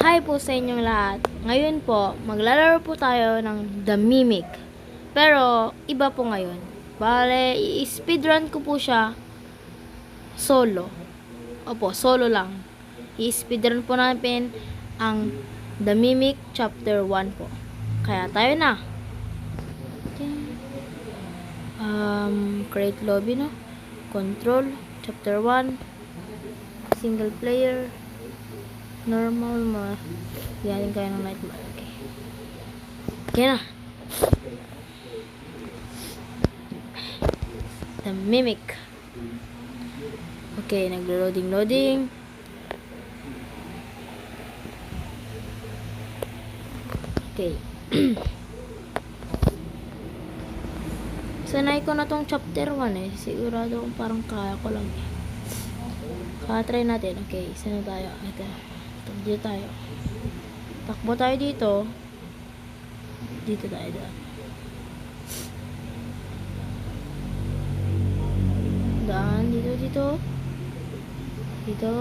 Hi po sa inyong lahat. Ngayon po, maglalaro po tayo ng The Mimic. Pero, iba po ngayon. Bale, i-speedrun ko po siya solo. Opo, solo lang. I-speedrun po natin ang The Mimic Chapter 1 po. Kaya tayo na. Create lobby, no? Control, Chapter 1. Single player. Normal, Yarin kayo ng nightmare. Okay. Okay na. The Mimic. Okay, naglo-loading. Okay. Sanay ko na tong chapter 1 eh. Sigurado kung parang kaya ko lang eh. Try natin. Okay, saan na tayo? Ito. Dito tayo. Takbo tayo dito. Dito tayo daan. Daan. Dito. Dito. Dito.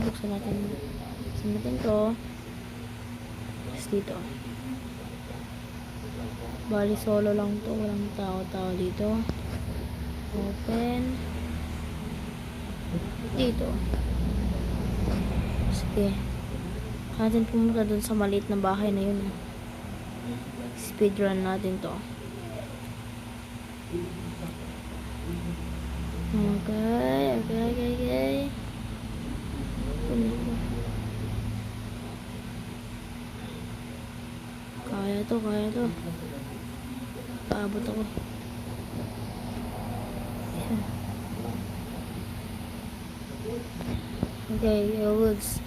Buksan natin to. Tapos dito. Bali solo lang to. Walang tao dito. Open. Dito. Sige. Natin pumunta dun sa maliit na bahay na yun. Speedrun natin to. Okay. Kaya to. Paabot ako. Okay, it works.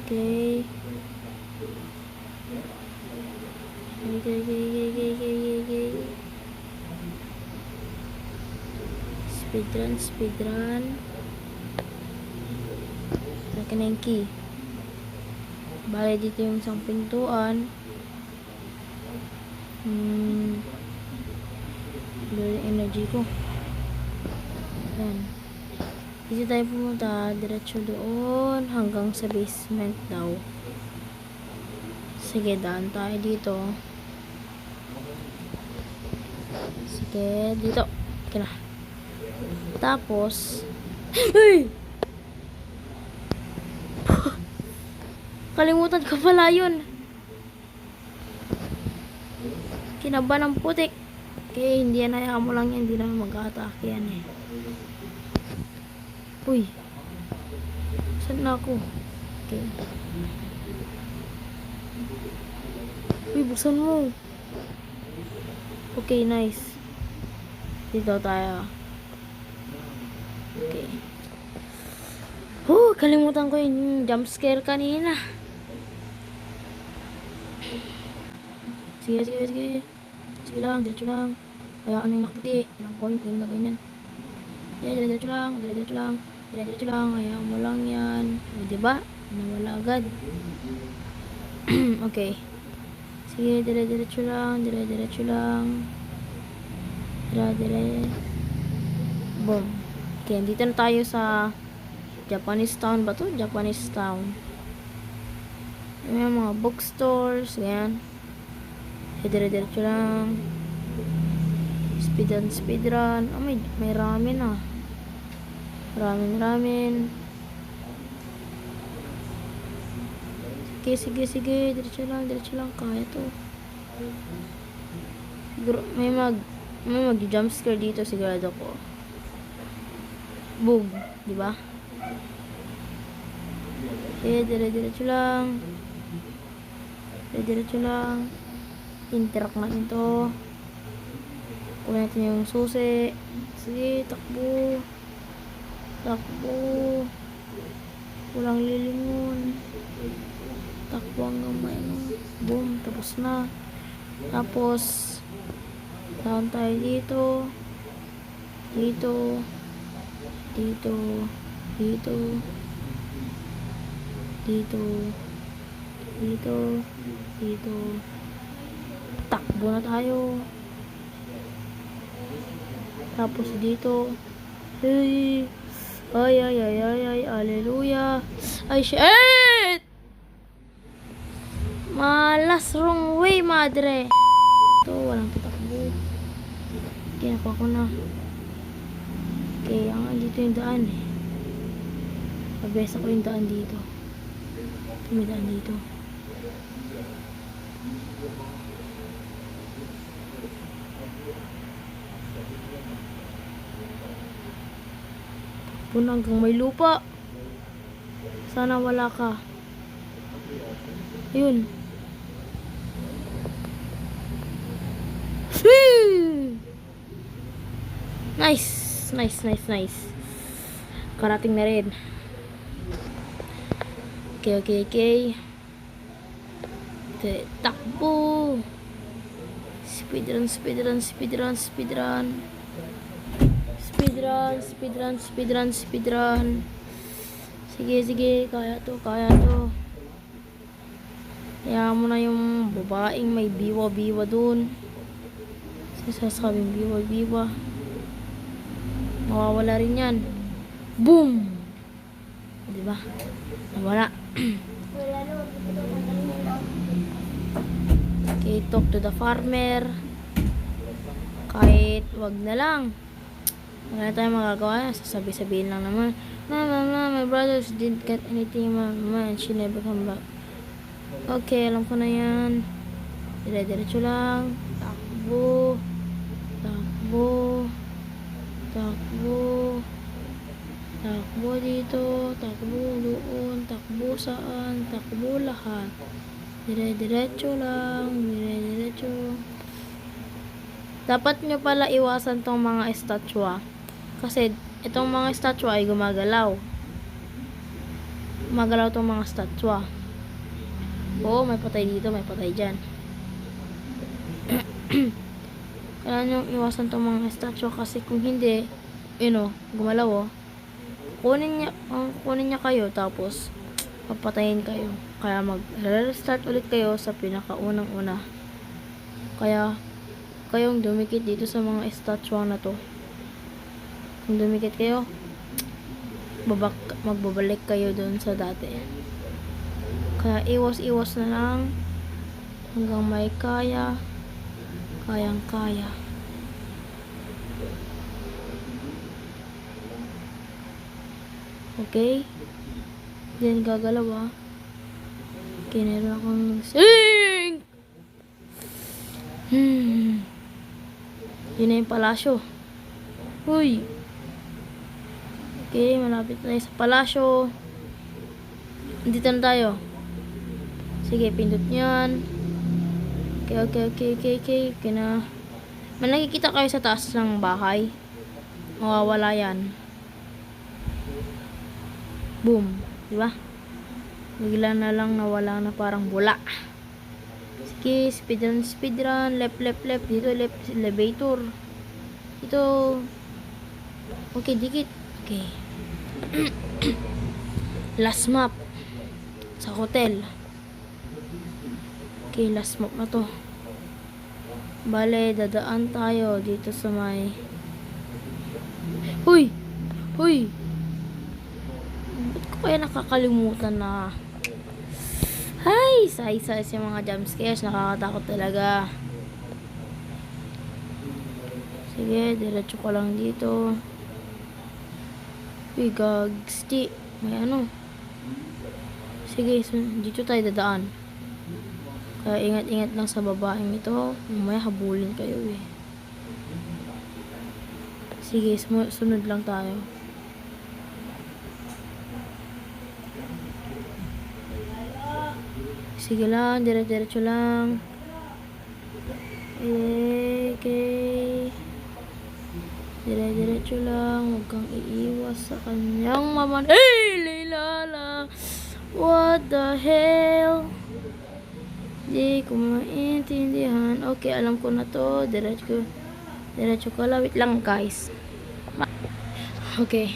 Okay. Speedrun. Naka na yung key. Bale dito yung isang pintuan. Yung energy ko. Yan. Dito tayo pumunta. Diretso doon. Hanggang sa basement daw. Sige, daan tayo dito. Sige, dito. Okay na. Tapos, hey! Kalimutan ko pala yun. Kinaba ng putik. Okay, hindi yan. Hayaan mo lang yan. Hindi naman mag-atake yan eh. Uy. Saan na ako? Okay. Uy, buksan mo. Okay, nice. Dito tayo. Okay. Kalimutan ko yung jump scare kanina. Sige. Sige lang, diretso lang. Hayaan yung nakaputi. Ilang point, yung ganyan. Diretso lang. Hayaan mo lang yan. O, diba? Nawala agad. Okay. Sige, diretso lang. Boom. Okay, dito na tayo sa Japanese town ba to? Japanese town. May mga bookstores. Yan. Diretso lang. Speedrun. Oh, may ramen ah. Ramen. Sige. Diretso lang. Kaya to. Siguro, may mag-jump scare dito, sigurado ko. Boom. Diba? Okay, diretso lang. Interact natin to. Kunin natin yung susi. Sige, takbo. Walang lilingon. Takbo hanggang may boom, tapos na. Tapos down tayo dito. Dito. Takbo. Takbo na tayo. Tapos dito. Hey. Ay, ay, ay, ay, ay. Hallelujah. Ay, shit! Malas, wrong way, madre. Ito, walang tatakbo. Kinakuha ko na. Okay, dito yung daan eh. Pabesa ko yung daan dito. May daan dito. Puno hanggang may lupa. Sana wala ka. Ayun. Nice. Nice, nice, nice. Karating na rin. Okay, okay, okay. Takbo. Speedrun, speedrun, speedrun, speedrun. Speedrun, speedrun, speedrun, speedrun. Sige, sige. Kaya to, kaya to. Kaya mo na yung babaeng may biwa-biwa dun. Sasabing biwa-biwa. Mawawala rin yan. Boom! Diba? Nawala. Okay, talk to the farmer. Kahit wag na lang. Wala na tayong magagawa. Sasabi-sabihin lang naman. Mama, my brothers didn't get anything, mama, and she never come back. Okay, alam ko na yan. Dire-diretso lang. Takbo. Takbo. Takbo. Takbo dito. Takbo doon. Takbo saan. Takbo lahat. Dire-diretso lang. Dire-diretso. Dapat nyo pala iwasan tong mga estatwa. Kasi itong mga estatwa ay gumagalaw. Gumagalaw tong mga estatwa. Oo, may patay dito, may patay dyan. Kailangan nyo iwasan tong mga estatwa kasi kung hindi, gumalaw kunin niya kayo tapos papatayin kayo. Kaya mag-restart ulit kayo sa pinakaunang-una. Kaya kayong dumikit dito sa mga estatwa na to. Kung dumikit kayo, magbabalik kayo dun sa dati. Kaya iwas-iwas na lang hanggang may kayang-kaya. Okay? Then gagalaw Okay, meron akong sing! Yun na yung palasyo. Uy! Okay, malapit na sa palasyo. Dito na tayo. Sige, pindot nyan. Okay na. May nakikita kayo sa taas ng bahay. Mawawala yan. Boom. Diba? Bigla na lang nawala na parang bula. Sige, speedrun. Left. Dito, left. Elevator. Dito. Okay, dikit. Okay. Last map. Sa hotel. Okay, last map na to. Bale, dadaan tayo dito sa may... Huy! Ba't ko kaya nakakalimutan na... Hay! Size yung mga jump scares. Nakakatakot talaga. Sige, diretso ko lang dito. Uy, gags. May Sige, dito tayo dadaan. Kaya ingat-ingat lang sa babaeng ito. Mamaya habulin kayo Sige, sunod lang tayo. Sige lang, dire-diretso lang. Okay. Dire-diretso lang. Huwag kang iiwas sa kanyang mama. Hey, Leilala! What the hell? Di ko maintindihan. Okay, alam ko na to. Diretso ko lang. Wait lang, guys. Okay.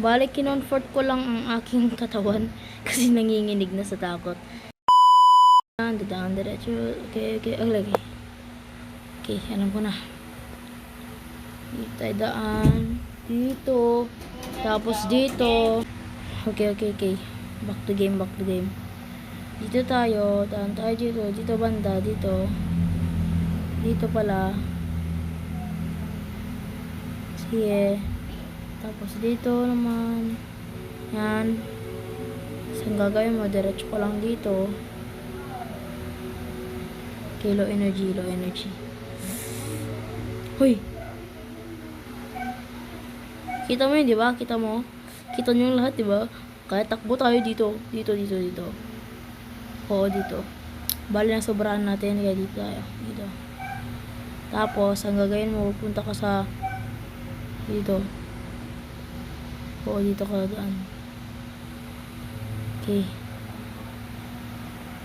Balik kinonfort ko lang ang aking katawan kasi nanginginig na sa takot. Dadaan diretso. Okay. Lagi. Okay, alam ko na. Dito tayo daan. Dito. Tapos dito. Okay. Back to game. Dito tayo. Daan tayo dito. Dito banda. Dito. Dito pala. Sige. Tapos dito naman. Yan. Saan gagawin mo? Diretso ko lang dito. Okay, low energy. Hoy! Kita mo yun, di ba? Kita mo? Kita nyo yung lahat, di ba? Kaya takbo tayo dito. Dito. Oo, dito. Bali na sobrahan natin. Kaya dito tayo. Dito. Tapos, ang gagawin mo, punta ka sa dito. Oo, dito ka daan. Okay.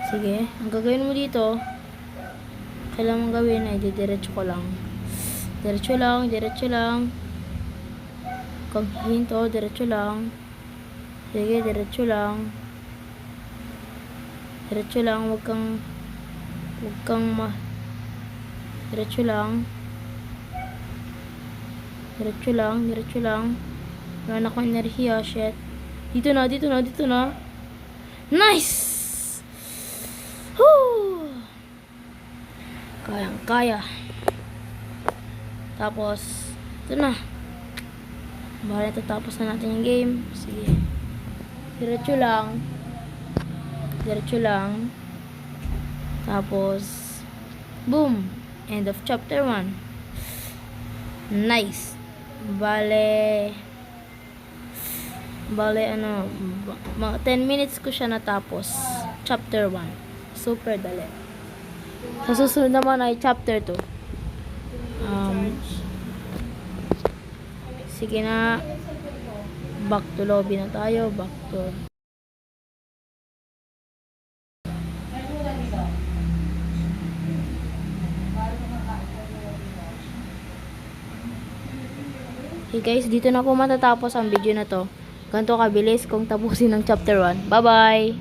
Sige. Ang gagawin mo dito, kailangan mong gawin ay diretso ko lang. Diretso lang. Kung hinto, diretso lang. Sige, diretso lang. Diretso lang, wag kang diretso lang. Wala na akong enerhiya, shit. Dito na. Nice! Woo! Kaya. Tapos, ito na. Baka natatapos na natin yung game. Sige. Diretso lang. Tapos, boom! End of chapter 1. Nice! Bale, mga 10 minutes ko siya natapos. Chapter 1. Super dali. Sa susunod naman ay chapter 2. Sige na. Back to lobby na tayo. Okay guys, dito na po matatapos ang video na to. Ganito kabilis kung tapusin ng chapter 1. Bye-bye!